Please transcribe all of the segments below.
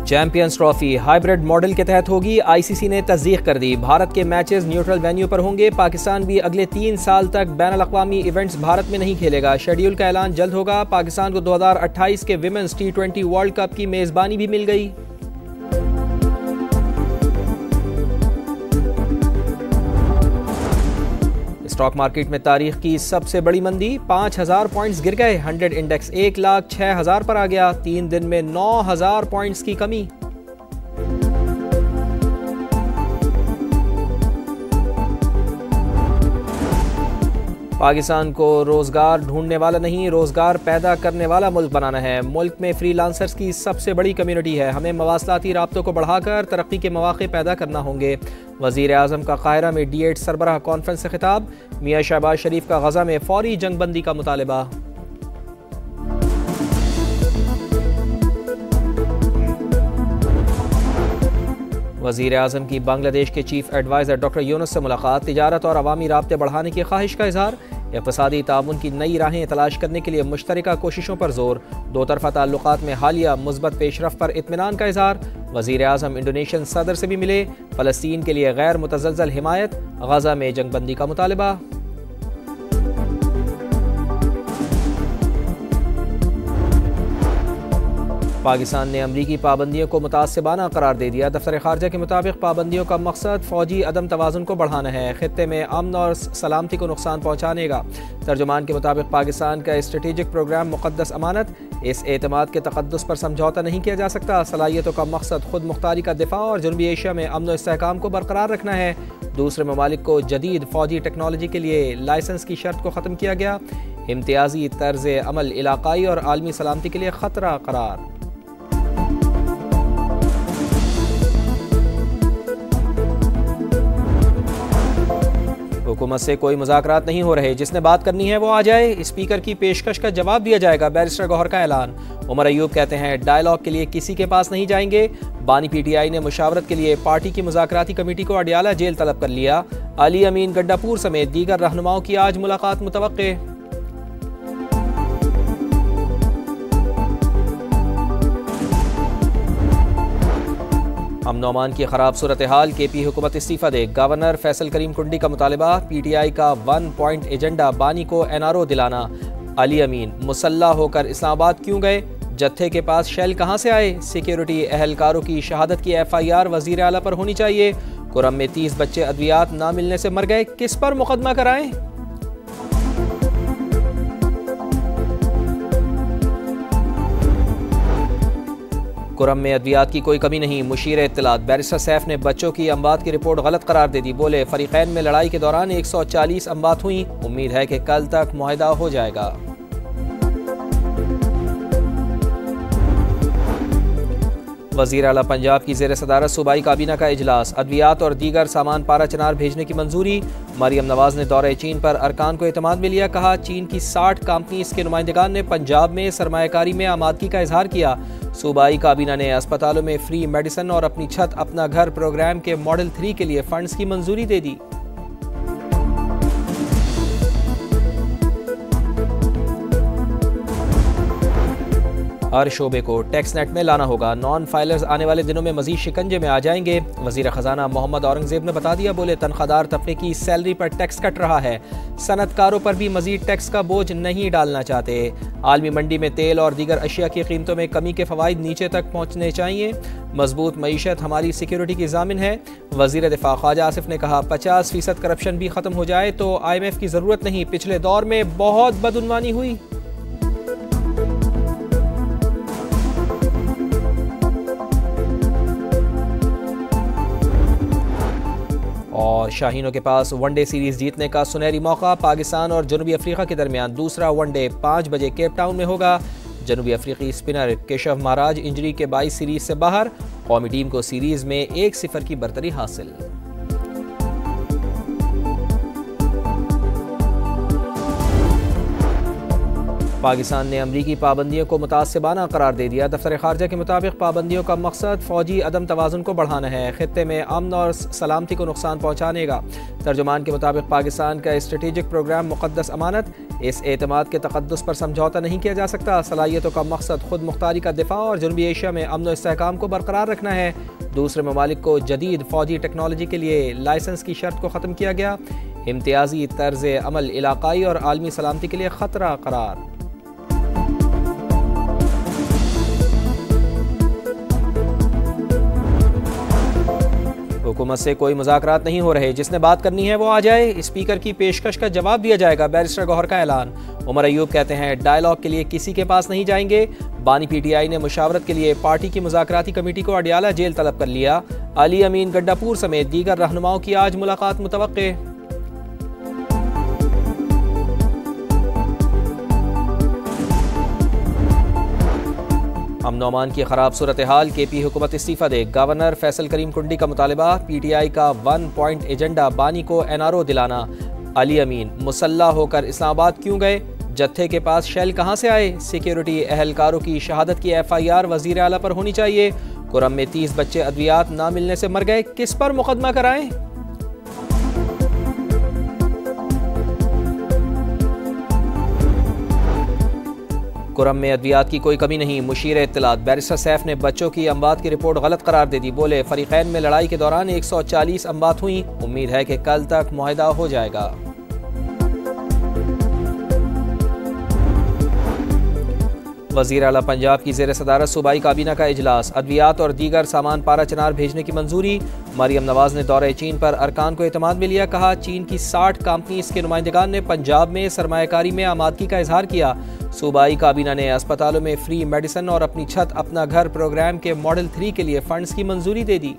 Champions trophy hybrid model के तहत होगी, आईसीसी ने तस्दीक कर दी। भारत के मैचेस न्यूट्रल वेन्यू पर होंगे। पाकिस्तान भी अगले 3 साल तक बैनुल-अक़वामी इवेंट्स भारत में नहीं खेलेगा। शेड्यूल का ऐलान जल्द होगा। पाकिस्तान को 2028 के विमेंस T20 वर्ल्ड कप की मेज़बानी भी मिल गई। स्टॉक मार्केट में तारीख की सबसे बड़ी मंदी, 5000 पॉइंट्स गिर गए। 100 इंडेक्स 1,06,000 पर आ गया। 3 दिन में 9000 पॉइंट्स की कमी। पाकिस्तान को रोजगार ढूंढने वाला नहीं, रोजगार पैदा करने वाला मुल्क बनाना है। मुल्क में फ्रीलांसर्स की सबसे बड़ी कम्युनिटी है। हमें मवासलाती राब्तों को बढ़ाकर तरक्की के मौके पैदा करना होंगे। वज़ीर आज़म का काहिरा में D8 सरबराह कॉन्फ्रेंस से खिताब। मियां शहबाज शरीफ का गजा में फौरी जंगबंदी का मुतालबा। वज़ीर आज़म की बांग्लादेश के चीफ एडवाइज़र डॉक्टर यूनुस से मुलाकात। तिजारत और अवामी राब्ते बढ़ाने की ख्वाहिश का इजहार। इक़्तिसादी ताउन की नई राहें तलाश करने के लिए मुश्तरका कोशिशों पर जोर। दो तरफ़ा ताल्लुकात में हालिया मुस्बत पेशरफ़्त पर इत्मीनान का इजहार। वज़ीर आज़म इंडोनेशियन सदर से भी मिले। फ़लस्तीन के लिए गैर मुतज़लज़ल हिमायत। गज़ा में जंगबंदी का मुतालबा। पाकिस्तान ने अमरीकी पाबंदियों को मुतासिबाना करार दे दिया। दफ्तर ख़ारजा के मुताबिक पाबंदियों का मकसद फ़ौजी अदम तवाज़ुन को बढ़ाना है, ख़ित्ते में अमन और सलामती को नुकसान पहुँचाने का। तर्जुमान के मुताबिक पाकिस्तान का स्ट्रेटेजिक प्रोग्राम मुक़द्दस अमानत, इस एतमाद के तक़द्दुस पर समझौता नहीं किया जा सकता। सलाहियतों का मकसद खुद मुख्तारी का दिफा और जनूबी एशिया में अमन और इस्तेहकाम को बरकरार रखना है। दूसरे ममालिक को जदीद फ़ौजी टेक्नोलॉजी के लिए लाइसेंस की शर्त को ख़त्म किया गया। इम्तियाज़ी तर्ज़ अमल इलाक़ाई और आलमी सलामती के लिए ख़तरा करार। हुकूमत से कोई मुज़ाकरात नहीं हो रहे, जिसने बात करनी है वो आ जाए। स्पीकर की पेशकश का जवाब दिया जाएगा, बैरिस्टर गौहर का ऐलान। उमर अयूब कहते हैं डायलॉग के लिए किसी के पास नहीं जाएंगे। बानी PTI ने मुशावरत के लिए पार्टी की मुज़ाकराती कमेटी को अडियाला जेल तलब कर लिया। अली अमीन गड्डापुर समेत दीगर रहनुमाओं की आज मुलाकात मुतवक्के। अमन ओमान की खराब सूरत हाल, KP हुकूमत इस्तीफा दे। गवर्नर फैसल करीम कुंडी का मुतालबा। PTI का 1 पॉइंट एजेंडा बानी को NRO दिलाना। अली अमीन मुसल्ला होकर इस्लामाबाद क्यों गए? जत्थे के पास शेल कहां से आए? सिक्योरिटी एहलकारों की शहादत की FIR वजीर आला पर होनी चाहिए। कुरम में 30 बच्चे अद्वियात ना मिलने से मर गए, किस पर मुकदमा कराएं? कुरम में अद्वियात की कोई कमी नहीं, मुशीर इत्तलात। बैरिस्टर सैफ ने बच्चों की अम्बात की रिपोर्ट गलत करार दे दी। बोले फरीकैन में लड़ाई के दौरान 140 अम्बात हुई। उम्मीद है कि कल तक मुआहिदा हो जाएगा। वज़ीर आला पंजाब की ज़ेर सदारत सूबाई काबीना का इजलास। अद्वियात और दीगर सामान पारा चनार भेजने की मंजूरी। मरियम नवाज ने दौरे चीन पर अरकान को एतमाद में लिया। कहा चीन की 60 कंपनीज के नुमाइंदगान ने पंजाब में सरमायाकारी में आमादगी का इजहार किया। सूबाई काबीना ने अस्पतालों में फ्री मेडिसिन और अपनी छत अपना घर प्रोग्राम के मॉडल 3 के लिए फंड्स की मंजूरी दे दी। हर शोबे को टैक्स नेट में लाना होगा। नॉन फाइलर्स आने वाले दिनों में मजीद शिकंजे में आ जाएंगे। वजीर खजाना मोहम्मद औरंगजेब ने बता दिया। बोले तनख्वाहदार तबके की सैलरी पर टैक्स कट रहा है। सनतकारों पर भी मजीद टैक्स का बोझ नहीं डालना चाहते। आलमी मंडी में तेल और दीगर अशिया की कीमतों में कमी के फवाइद नीचे तक पहुँचने चाहिए। मजबूत मईशत हमारी सिक्योरिटी की जामिन है। वजीर दिफा ख्वाजा आसिफ ने कहा 50% करप्शन भी खत्म हो जाए तो IMF की जरूरत नहीं। पिछले दौर में बहुत बदउनवानी हुई। और शाहीनों के पास वनडे सीरीज जीतने का सुनहरी मौका। पाकिस्तान और जनूबी अफ्रीका के दरमियान दूसरा वनडे 5 बजे केप टाउन में होगा। जनूबी अफ्रीकी स्पिनर केशव महाराज इंजरी के 22 सीरीज से बाहर। कौमी टीम को सीरीज में 1-0 की बरतरी हासिल। पाकिस्तान ने अमरीकी पाबंदियों को मुतासिबाना करार दे दिया। दफ्तर खारजा के मुताबिक पाबंदियों का मकसद फौजी अदम तवाज़ुन को बढ़ाना है, खित्ते में अमन और सलामती को नुकसान पहुँचाने का। तर्जुमान के मुताबिक पाकिस्तान का स्ट्रेटेजिक प्रोग्राम मुक़द्दस अमानत, इस एतमाद के तक़द्दुस पर समझौता नहीं किया जा सकता। सलाहियतों का मकसद खुद मुख्तारी का दिफा और जनूबी एशिया में अमन और इस्तेहकाम को बरकरार रखना है। दूसरे ममालिक को जदीद फ़ौजी टेक्नोलॉजी के लिए लाइसेंस की शर्त को ख़त्म किया गया। इम्तियाजी तर्ज अमल इलाकाई और आलमी सलामती के लिए ख़तरा करार। हुकूमत से कोई मुज़ाकरात नहीं हो रहे, जिसने बात करनी है वो आ जाए। स्पीकर की पेशकश का जवाब दिया जाएगा, बैरिस्टर गौहर का ऐलान। उमर अयूब कहते हैं डायलॉग के लिए किसी के पास नहीं जाएंगे। बानी PTI ने मुशावरत के लिए पार्टी की मुज़ाकराती कमेटी को अडियाला जेल तलब कर लिया। अली अमीन गड्डापुर समेत दीगर रहनुमाओं की आज मुलाकात मुतवक्के। अमन अमान की खराब सूरत हाल, KP हुकूमत इस्तीफ़ा दे। गवर्नर फैसल करीम कुंडी का मुतालबा, PTI का 1 पॉइंट एजेंडा बानी को NRO दिलाना। अली अमीन मुसल्ला होकर इस्लामाबाद क्यों गए, जत्थे के पास शेल कहाँ से आए। सिक्योरिटी एहलकारों की शहादत की FIR वज़ीर आला पर होनी चाहिए। कुरम में 30 बच्चे अद्वियात ना मिलने से मर गए, किस पर मुकदमा कराएं। कुरम में अद्वियात की कोई कमी नहीं, मुशीर इत्तलात। बैरिस्टर सैफ ने बच्चों की अम्बात की रिपोर्ट गलत करार दे दी। बोले फरीकैन में लड़ाई के दौरान 140 अम्बात हुई, उम्मीद है कि कल तक मुआहिदा हो जाएगा। वज़ीर आला पंजाब की ज़ेर सदारत सूबाई काबीना का इजलास, अद्वियात और दीगर सामान पारा चनार भेजने की मंजूरी। मरियम नवाज ने दौरे चीन पर अरकान को एतमाद में लिया। कहा चीन की 60 कंपनीज के नुमाइंदगान ने पंजाब में सरमायाकारी में आमादगी का इजहार किया। सूबाई काबीना ने अस्पतालों में फ्री मेडिसिन और अपनी छत अपना घर प्रोग्राम के मॉडल 3 के लिए फंड्स की मंजूरी दे दी।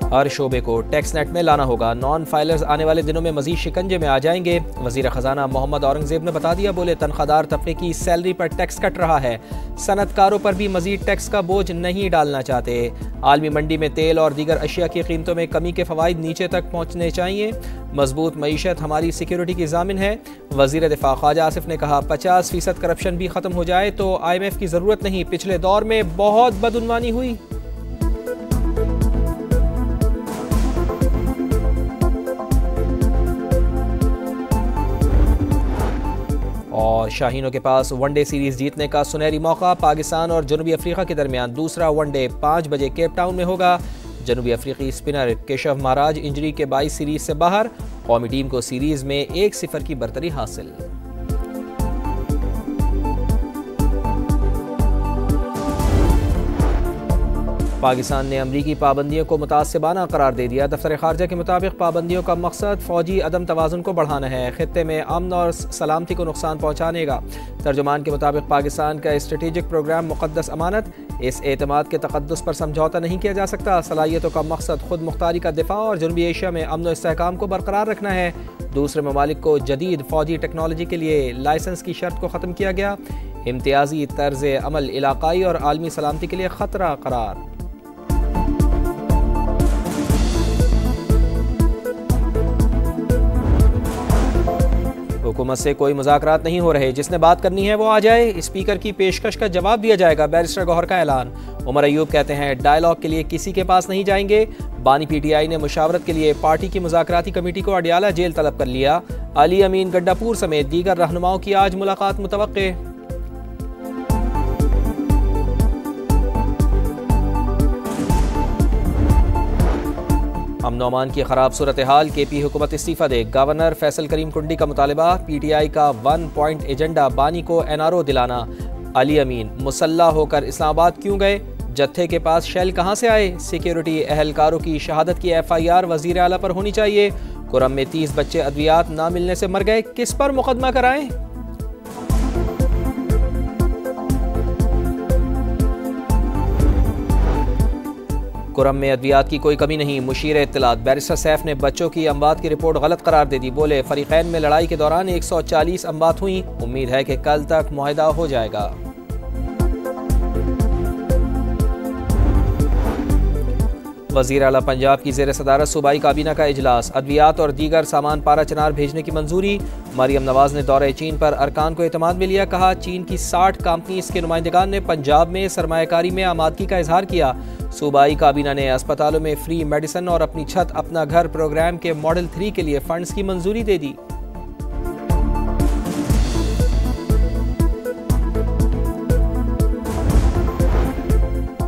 हर शोबे को टैक्स नेट में लाना होगा, नॉन फाइलर्स आने वाले दिनों में मजीद शिकंजे में आ जाएंगे। वजीर खजाना मोहम्मद औरंगजेब ने बता दिया। बोले तनख्वाहदार तबके की सैलरी पर टैक्स कट रहा है, सनतकारों पर भी मजीद टैक्स का बोझ नहीं डालना चाहते। आलमी मंडी में तेल और दीगर अशिया की कीमतों में कमी के फवाइद नीचे तक पहुँचने चाहिए। मजबूत मईशत हमारी सिक्योरिटी की जामिन है। वजीर दिफा ख्वाजा आसिफ ने कहा 50% करप्शन भी खत्म हो जाए तो IMF की जरूरत नहीं, पिछले दौर में बहुत बदउनवानी हुई। और शाहीनों के पास वनडे सीरीज जीतने का सुनहरी मौका। पाकिस्तान और जनूबी अफ्रीका के दरमियान दूसरा वनडे 5 बजे केप टाउन में होगा। जनूबी अफ्रीकी स्पिनर केशव महाराज इंजरी के 22 सीरीज से बाहर। कौमी टीम को सीरीज में 1-0 की बरतरी हासिल। पाकिस्तान ने अमरीकी पाबंदियों को मुतासिबाना करार दे दिया। दफ्तर खारजा के मुताबिक पाबंदियों का मकसद फौजी अदम तवाज़ुन को बढ़ाना है, खित्ते में अमन और सलामती को नुकसान पहुँचाने का। तर्जुमान के मुताबिक पाकिस्तान का स्ट्रेटेजिक प्रोग्राम मुक़द्दस अमानत, इस एतमाद के तक़द्दुस पर समझौता नहीं किया जा सकता। सलाहियतों का मकसद खुद मुख्तारी का दिफा और जनूबी एशिया में अमन और इस्तेहकाम को बरकरार रखना है। दूसरे ममालिक को जदीद फ़ौजी टेक्नोलॉजी के लिए लाइसेंस की शर्त को ख़त्म किया गया। इम्तियाजी तर्ज अमल इलाकाई और आलमी सलामती के लिए ख़तरा करार। हुकूमत से कोई मुज़ाकरात नहीं हो रहे, जिसने बात करनी है वो आ जाए। स्पीकर की पेशकश का जवाब दिया जाएगा, बैरिस्टर गौहर का ऐलान। उमर अयूब कहते हैं डायलॉग के लिए किसी के पास नहीं जाएंगे। बानी PTI ने मुशावरत के लिए पार्टी की मुज़ाकराती कमेटी को अडियाला जेल तलब कर लिया। अली अमीन गड्डापुर समेत दीगर रहनुमाओं की आज मुलाकात मुतवक्के। अमन अमान की खराब सूरत हाल, KP हुकूमत इस्तीफ़ा दे। गवर्नर फैसल करीम कुंडी का मुतालबा, PTI का 1 पॉइंट एजेंडा बानी को NRO दिलाना। अली अमीन मुसल्ला होकर इस्लामाबाद क्यों गए, जत्थे के पास शेल कहाँ से आए। सिक्योरिटी एहलकारों की शहादत की FIR वज़ीर आला पर होनी चाहिए। कुरम में 30 बच्चे अद्वियात ना मिलने से मर गए, किस पर मुकदमा कराएं। कुरम में अद्वियात की कोई कमी नहीं, मुशीर इत्तलात। बैरिस्टर सैफ ने बच्चों की अम्बात की रिपोर्ट गलत करार दे दी। बोले फरीकैन में लड़ाई के दौरान 140 अम्बात हुई, उम्मीद है कि कल तक मुआहिदा हो जाएगा। वज़ीर आला पंजाब की ज़ेर सदारत सूबाई काबीना का इजलास, अद्वियात और दीगर सामान पारा चनार भेजने की मंजूरी। मरियम नवाज ने दौरे चीन पर अरकान को एतमाद में लिया, कहा चीन की 60 कंपनीज के नुमाइंदगान ने पंजाब में सरमायाकारी में आमादगी का इजहार किया। सूबाई काबीना ने अस्पतालों में फ्री मेडिसिन और अपनी छत अपना घर प्रोग्राम के मॉडल 3 के लिए फंड्स की मंजूरी दे दी।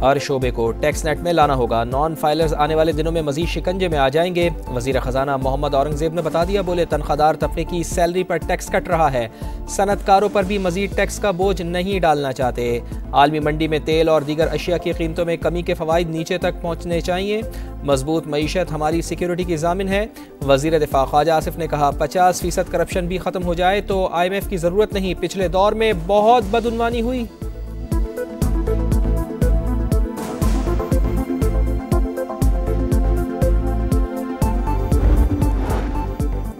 हर शोबे को टैक्स नेट में लाना होगा, नॉन फाइलर्स आने वाले दिनों में मजीद शिकंजे में आ जाएंगे। वजीर खजाना मोहम्मद औरंगजेब ने बता दिया, बोले तनख्वाहदार तबके की सैलरी पर टैक्स कट रहा है, सनतकारों पर भी मजीद टैक्स का बोझ नहीं डालना चाहते। आलमी मंडी में तेल और दीगर अशिया की कीमतों में कमी के फवाइद नीचे तक पहुँचने चाहिए। मजबूत मईशत हमारी सिक्योरिटी की जामिन है। वजीर दिफा ख्वाजा आसिफ ने कहा 50% करप्शन भी खत्म हो जाए तो IMF की जरूरत नहीं, पिछले दौर में बहुत बदउनवानी हुई।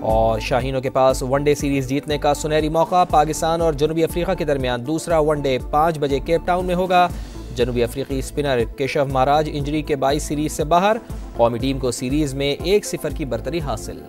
और शाहीनों के पास वनडे सीरीज जीतने का सुनहरी मौका, पाकिस्तान और जनूबी अफ्रीका के दरमियान दूसरा वनडे 5 बजे केप टाउन में होगा। जनूबी अफ्रीकी स्पिनर केशव महाराज इंजरी के 22 सीरीज से बाहर, कौमी टीम को सीरीज में 1-0 की बरतरी हासिल।